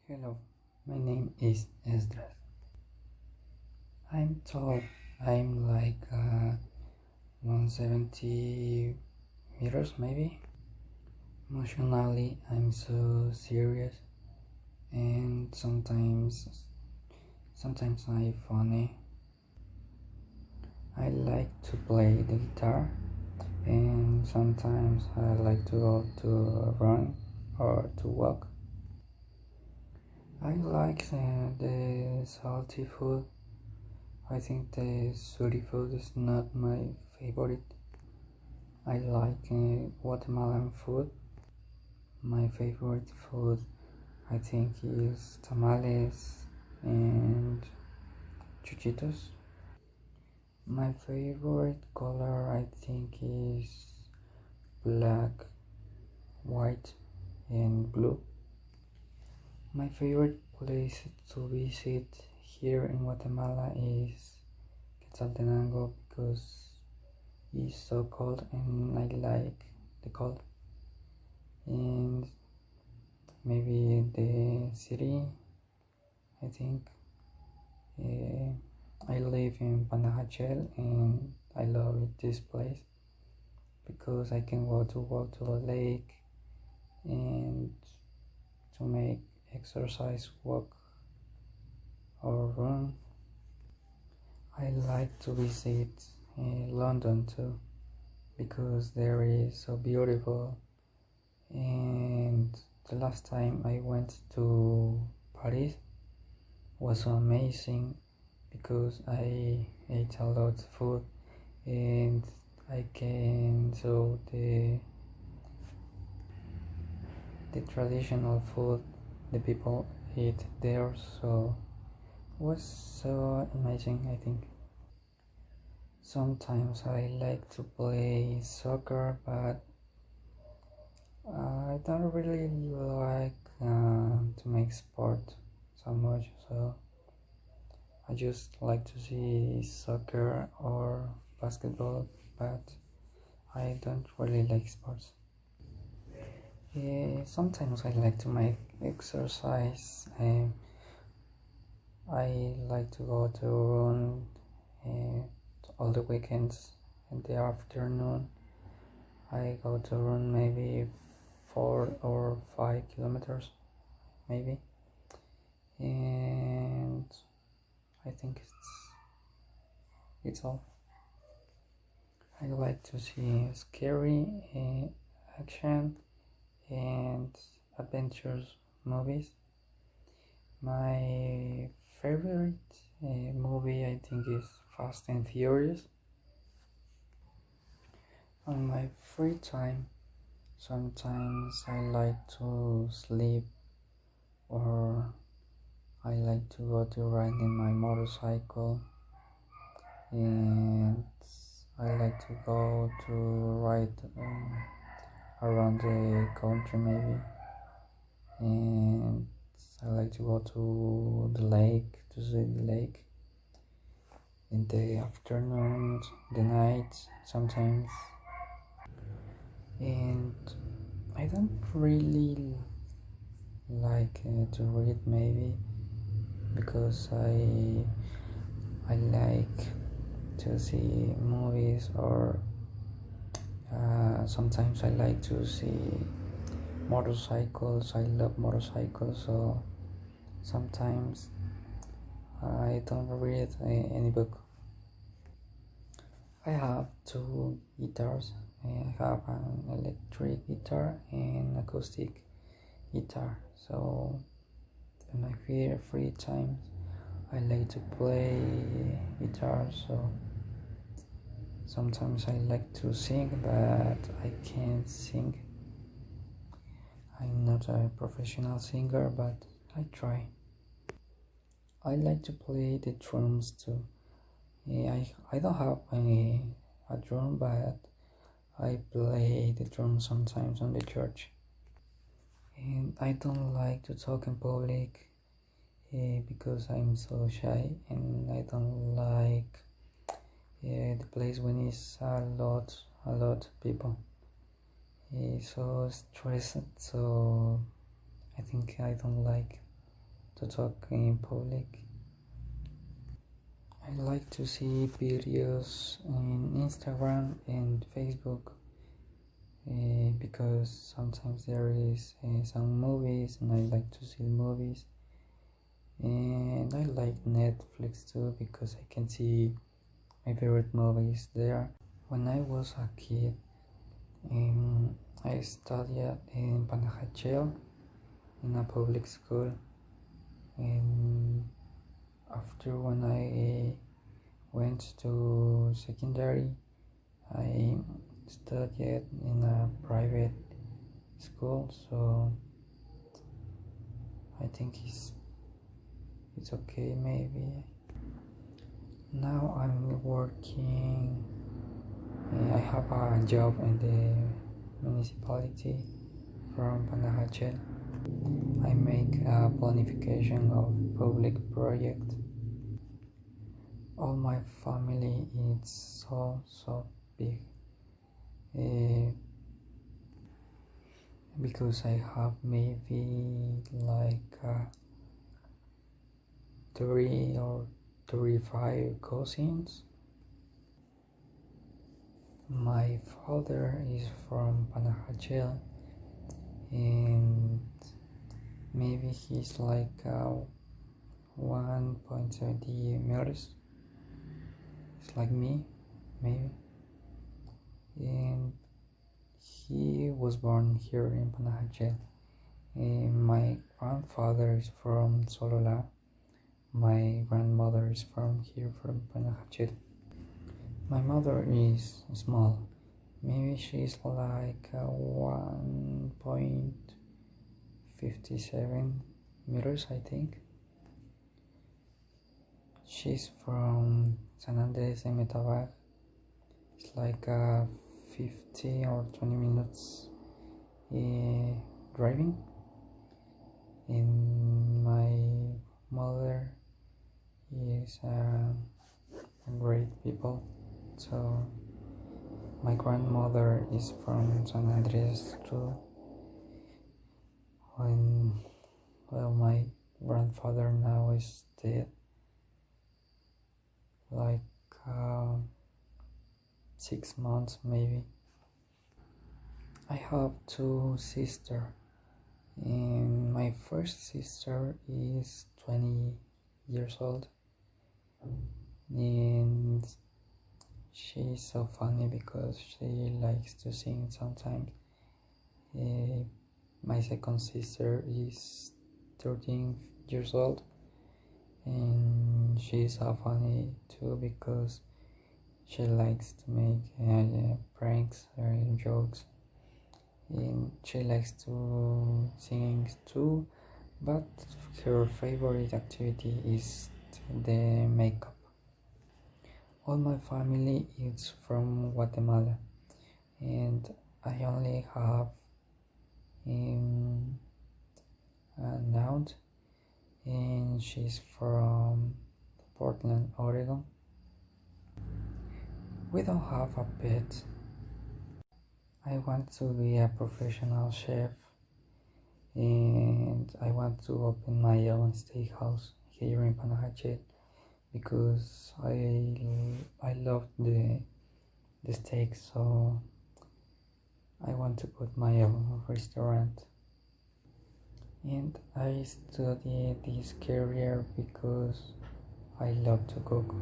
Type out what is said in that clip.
Hello, my name is Esdras. I'm tall. I'm like 170 meters maybe. Emotionally, I'm so serious, and sometimes I'm funny. I like to play the guitar, and sometimes I like to go to run or to walk. I like the salty food. I think the sweet food is not my favorite. I like Guatemalan food. My favorite food, I think, is tamales and chuchitos. My favorite color, I think, is black, white, and blue. My favorite place to visit here in Guatemala is Quetzaltenango because it's so cold and I like the cold. And maybe the city, I think. I live in Panajachel and I love this place because I can go to walk to the lake and to make exercise, walk or run. I like to visit London too because there is so beautiful, and the last time I went to Paris was so amazing because I ate a lot of food and I can saw the traditional food the people eat there, so it was so amazing. I think sometimes I like to play soccer, but I don't really like to make sport so much, so I just like to see soccer or basketball, but I don't really like sports. Sometimes I like to make exercise. I like to go to run all the weekends in the afternoon. I go to run maybe 4 or 5 kilometers, maybe, and I think it's all. I like to see scary action and adventures movies. My favorite movie, I think, is Fast and Furious. On my free time, sometimes I like to sleep or I like to go to riding my motorcycle, and I like to go to ride around the country maybe, and I like to go to the lake to see the lake in the afternoon, the night sometimes. And I don't really like to read maybe because I like to see movies, or sometimes I like to see motorcycles. I love motorcycles, so sometimes I don't read any book. I have two guitars. I have an electric guitar and acoustic guitar. So in my free time, I like to play guitar. So sometimes I like to sing, but I can't sing. I'm not a professional singer, but I try. I like to play the drums too. I don't have a drum, but I play the drum sometimes on the church. And I don't like to talk in public because I'm so shy, and I don't like the place when it's a lot people. So stressed, so I think I don't like. to talk in public. I like to see videos on Instagram and Facebook because sometimes there is some movies and I like to see movies, and I like Netflix too because I can see my favorite movies there. When I was a kid, I studied in Panajachel in a public school, and after when I went to secondary, I studied in a private school, so I think it's okay maybe. Now I'm working. I have a job in the municipality from Panajachel. I make a planification of public project. All my family is so big because I have maybe like 30 or 35 cousins. My father is from Panajachel, and maybe he's like 1.70 meters. It's like me, maybe. And he was born here in Panajachel. And my grandfather is from Solola. My grandmother is from here, from Panajachel. My mother is small. Maybe she's like 1.57 meters, I think. She's from San Andres de Metabar. It's like 50 or 20 minutes driving. And my mother is great people. So my grandmother is from San Andres too. Well, my grandfather now is dead. Like 6 months maybe. I have 2 sisters, and my first sister is 20 years old, and she's so funny because she likes to sing sometimes. My second sister is 13 years old, and she's so funny too because she likes to make pranks or jokes, and she likes to sing too, but her favorite activity is the makeup. All my family is from Guatemala, and I only have an aunt, and she's from Portland, Oregon. We don't have a pet. I want to be a professional chef, and I want to open my own steakhouse here in Panajachel because I love the steak, so I want to put my own restaurant. And I studied this career because I love to cook.